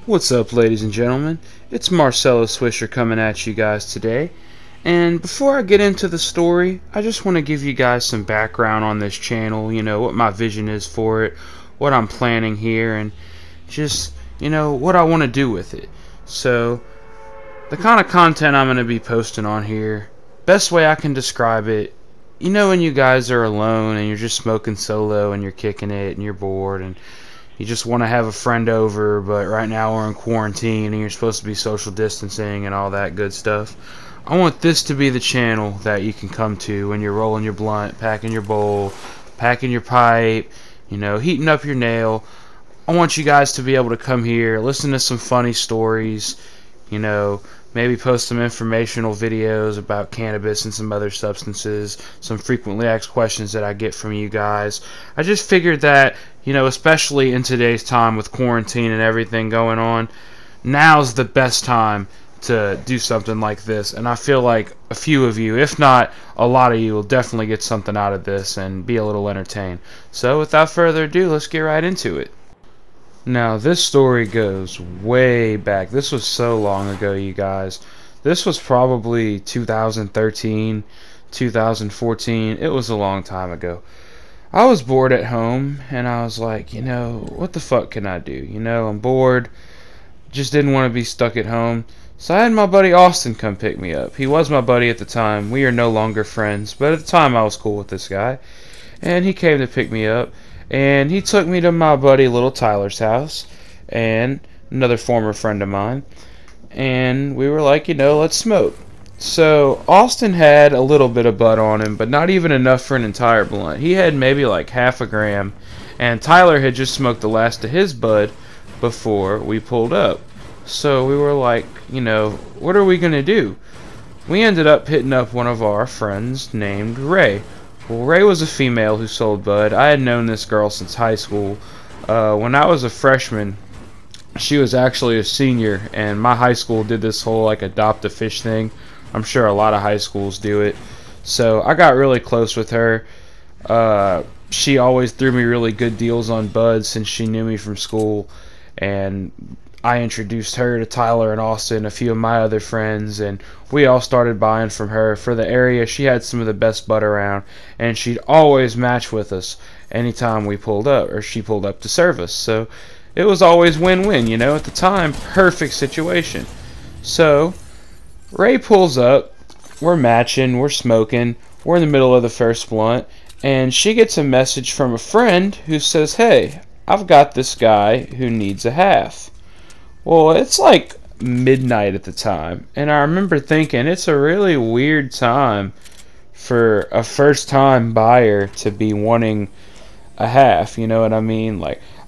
What's up, ladies and gentlemen? It's Marcelo Swisher coming at you guys today. And before I get into the story, I just want to give you guys some background on this channel, what my vision is for it, what I'm planning here, and just, what I want to do with it. So, the kind of content I'm going to be posting on here, best way I can describe it, when you guys are alone and you're just smoking solo and you're kicking it and you're bored and you just want to have a friend over, but right now we're in quarantine and you're supposed to be social distancing and all that good stuff. I want this to be the channel that you can come to when you're rolling your blunt, packing your bowl, packing your pipe, heating up your nail. I want you guys to be able to come here, listen to some funny stories, maybe post some informational videos about cannabis and some other substances, some frequently asked questions that I get from you guys. I just figured that, especially in today's time with quarantine and everything going on, now's the best time to do something like this. And I feel like a few of you, if not a lot of you, will definitely get something out of this and be a little entertained. So without further ado, let's get right into it. Now, this story goes way back. This was so long ago, you guys. This was probably 2013, 2014. It was a long time ago. I was bored at home, and I was like, what the fuck can I do? I'm bored. Just didn't want to be stuck at home. So I had my buddy Austin come pick me up. He was my buddy at the time. We are no longer friends, but at the time I was cool with this guy. And he came to pick me up. And he took me to my buddy Little Tyler's house and another former friend of mine. And we were like, let's smoke. So Austin had a little bit of bud on him, but not even enough for an entire blunt. He had maybe like half a gram. And Tyler had just smoked the last of his bud before we pulled up. So we were like, what are we going to do? We ended up hitting up one of our friends named Ray. Well, Ray was a female who sold bud. I had known this girl since high school. When I was a freshman, she was actually a senior, and my high school did this whole adopt a fish thing. I'm sure a lot of high schools do it. So I got really close with her. She always threw me really good deals on bud since she knew me from school, and I introduced her to Tyler and Austin, a few of my other friends, and we all started buying from her. For the area, she had some of the best bud around, and she'd always match with us anytime we pulled up, or she pulled up to serve us. So it was always win-win, at the time, perfect situation. So Ray pulls up, we're matching, we're smoking, we're in the middle of the first blunt, and she gets a message from a friend who says, "Hey, I've got this guy who needs a half." Well, it's like midnight at the time, and I remember thinking it's a really weird time for a first-time buyer to be wanting a half, you know what I mean?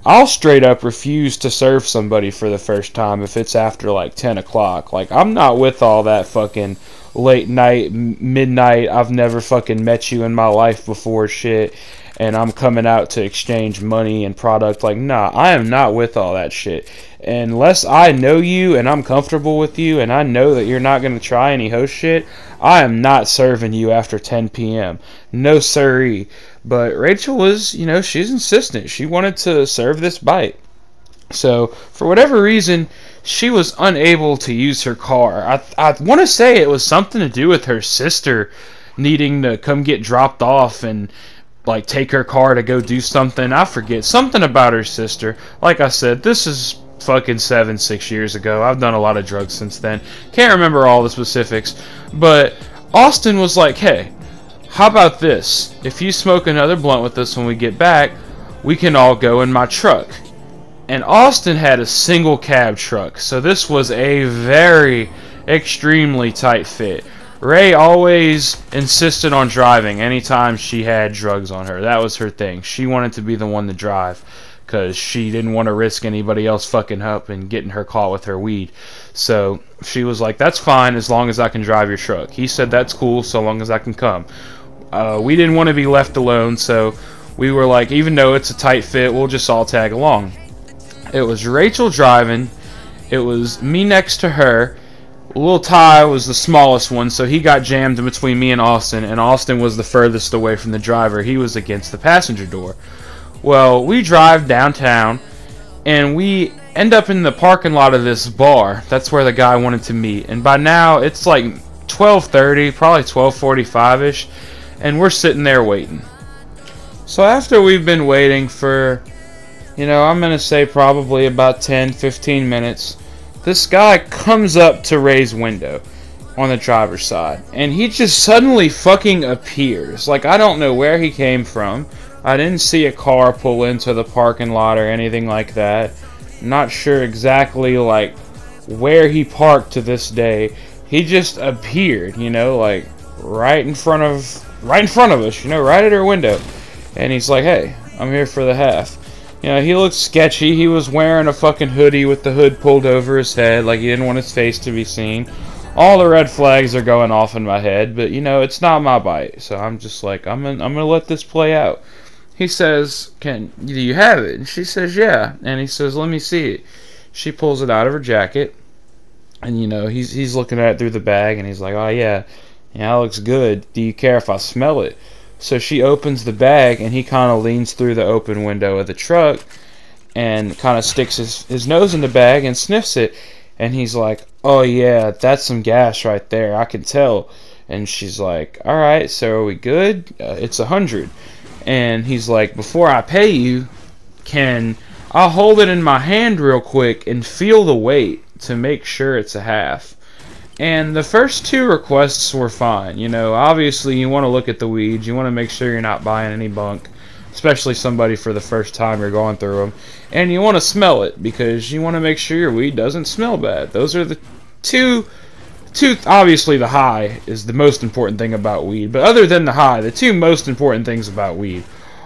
I'll straight up refuse to serve somebody for the first time if it's after 10 o'clock. I'm not with all that fucking late night, midnight, I've never fucking met you in my life before shit, and I'm coming out to exchange money and product. Nah, I am not with all that shit. Unless I know you and I'm comfortable with you and I know that you're not going to try any host shit, I am not serving you after 10 p.m. No siree. But Rachel was, she's insistent. She wanted to serve this bite. So, for whatever reason, she was unable to use her car. I want to say it was something to do with her sister needing to come get dropped off and take her car to go do something. I forget. Something about her sister. Like I said, this is fucking 6 years ago. I've done a lot of drugs since then. Can't remember all the specifics. But Austin was like, "Hey, how about this? If you smoke another blunt with us when we get back, we can all go in my truck." And Austin had a single cab truck, so this was a very extremely tight fit. Ray always insisted on driving anytime she had drugs on her. That was her thing. She wanted to be the one to drive because she didn't want to risk anybody else fucking up and getting her caught with her weed. So she was like, "That's fine as long as I can drive your truck." He said, "That's cool so long as I can come." We didn't want to be left alone, so we were like, even though it's a tight fit, we'll just all tag along. It was Rachel driving. It was me next to her. Little Ty was the smallest one, so he got jammed in between me and Austin was the furthest away from the driver. He was against the passenger door. Well, we drive downtown, and we end up in the parking lot of this bar. That's where the guy wanted to meet. And by now, it's like 12:30, probably 12:45-ish, and we're sitting there waiting. So after we've been waiting for, I'm going to say probably about 10-15 minutes, this guy comes up to Ray's window on the driver's side, and he just suddenly fucking appears. Like, I don't know where he came from. I didn't see a car pull into the parking lot or anything like that. Not sure exactly, like, where he parked to this day. He just appeared, like, right in front of us, right at our window. And he's like, "Hey, I'm here for the half." He looked sketchy. He was wearing a fucking hoodie with the hood pulled over his head, like he didn't want his face to be seen. All the red flags are going off in my head, but it's not my bite, so I'm just like, I'm gonna let this play out. He says, do you have it? And she says, yeah. And he says, let me see it. She pulls it out of her jacket, and he's looking at it through the bag, and he's like, oh yeah, it looks good. Do you care if I smell it? So she opens the bag, and he kind of leans through the open window of the truck and kind of sticks his nose in the bag and sniffs it. And he's like, oh yeah, that's some gas right there, I can tell. And she's like, alright, so are we good? It's 100. And he's like, before I pay you, I'll hold it in my hand real quick and feel the weight to make sure it's a half. And the first two requests were fine. Obviously you want to look at the weeds, you want to make sure you're not buying any bunk, especially somebody for the first time you're going through them. And you want to smell it, because you want to make sure your weed doesn't smell bad. Those are the two, obviously the high is the most important thing about weed, but other than the high, the two most important things about weed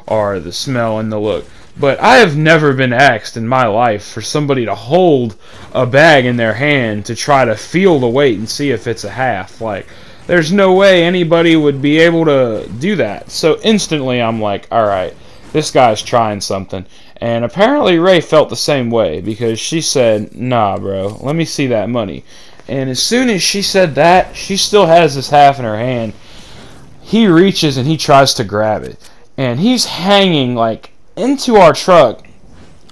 are the smell and the look. But I have never been asked in my life for somebody to hold a bag in their hand to try to feel the weight and see if it's a half. Like, there's no way anybody would be able to do that. So instantly I'm like, alright, this guy's trying something. And apparently Ray felt the same way, because she said, nah bro, let me see that money. And as soon as she said that, she still has this half in her hand. He reaches and he tries to grab it. And he's hanging like into our truck,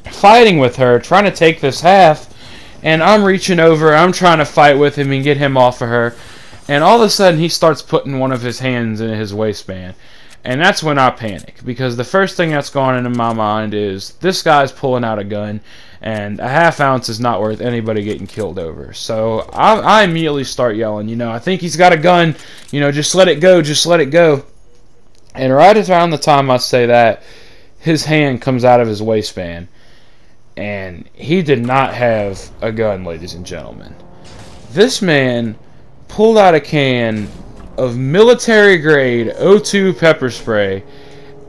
fighting with her, trying to take this half. And I'm reaching over, I'm trying to fight with him and get him off of her. And all of a sudden he starts putting one of his hands in his waistband. And that's when I panic, because the first thing that's gone into my mind is, this guy's pulling out a gun, and a half ounce is not worth anybody getting killed over. So I immediately start yelling, I think he's got a gun, just let it go, just let it go. And right around the time I say that, his hand comes out of his waistband, and he did not have a gun, ladies and gentlemen. This man pulled out a can of military grade O2 pepper spray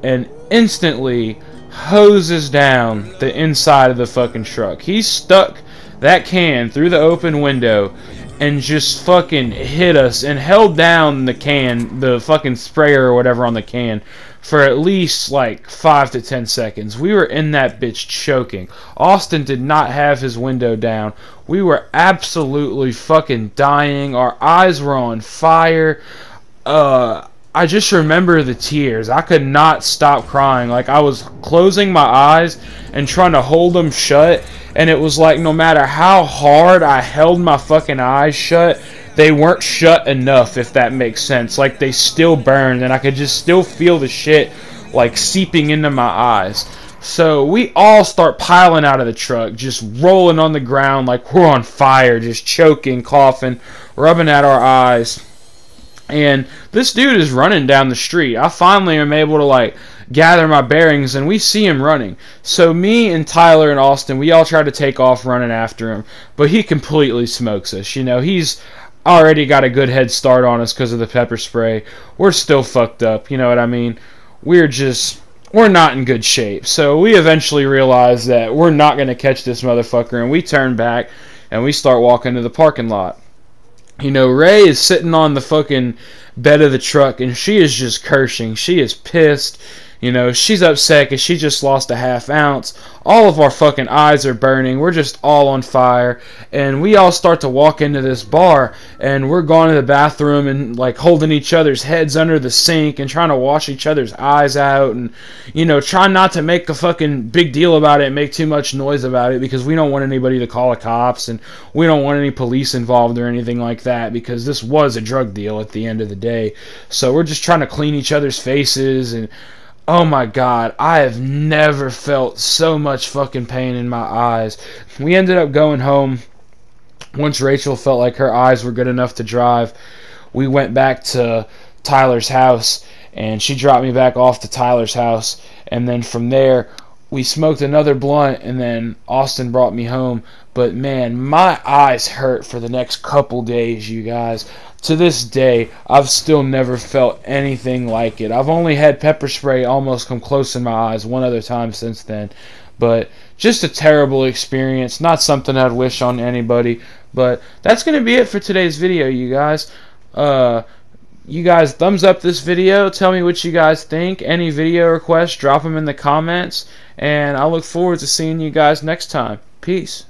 and instantly hoses down the inside of the fucking truck. He stuck that can through the open window and just fucking hit us and held down the can, the fucking sprayer or whatever on the can, for at least like 5 to 10 seconds. We were in that bitch choking. Austin did not have his window down. We were absolutely fucking dying. Our eyes were on fire. I just remember the tears. I could not stop crying. Like, I was closing my eyes and trying to hold them shut, and it was like no matter how hard I held my fucking eyes shut, they weren't shut enough, if that makes sense. Like, they still burned, and I could just still feel the shit like seeping into my eyes. So we all start piling out of the truck, just rolling on the ground like we're on fire, just choking, coughing, rubbing at our eyes. And this dude is running down the street. I finally am able to like gather my bearings, and we see him running. So me and Tyler and Austin, we all try to take off running after him, but he completely smokes us. He's already got a good head start on us because of the pepper spray. We're still fucked up, you know what I mean? We're not in good shape. So we eventually realize that we're not going to catch this motherfucker, and we turn back and we start walking to the parking lot. Ray is sitting on the fucking bed of the truck, and she is just cursing. She is pissed. You know, she's upset because she just lost a half ounce. All of our fucking eyes are burning. We're just all on fire. And we all start to walk into this bar, and we're going to the bathroom and like holding each other's heads under the sink and trying to wash each other's eyes out, and you know, trying not to make a fucking big deal about it and make too much noise about it, because we don't want anybody to call the cops, and we don't want any police involved or anything like that, because this was a drug deal at the end of the day. So we're just trying to clean each other's faces. And oh my god, I have never felt so much fucking pain in my eyes. We ended up going home. Once Rachel felt like her eyes were good enough to drive, we went back to Tyler's house, and she dropped me back off to Tyler's house. And then from there, we smoked another blunt, and then Austin brought me home. But man, my eyes hurt for the next couple days, you guys. To this day, I've still never felt anything like it. I've only had pepper spray almost come close in my eyes one other time since then. But just a terrible experience. Not something I'd wish on anybody. But that's going to be it for today's video, you guys. You guys thumbs up this video. Tell me what you guys think. Any video requests, drop them in the comments. And I look forward to seeing you guys next time. Peace.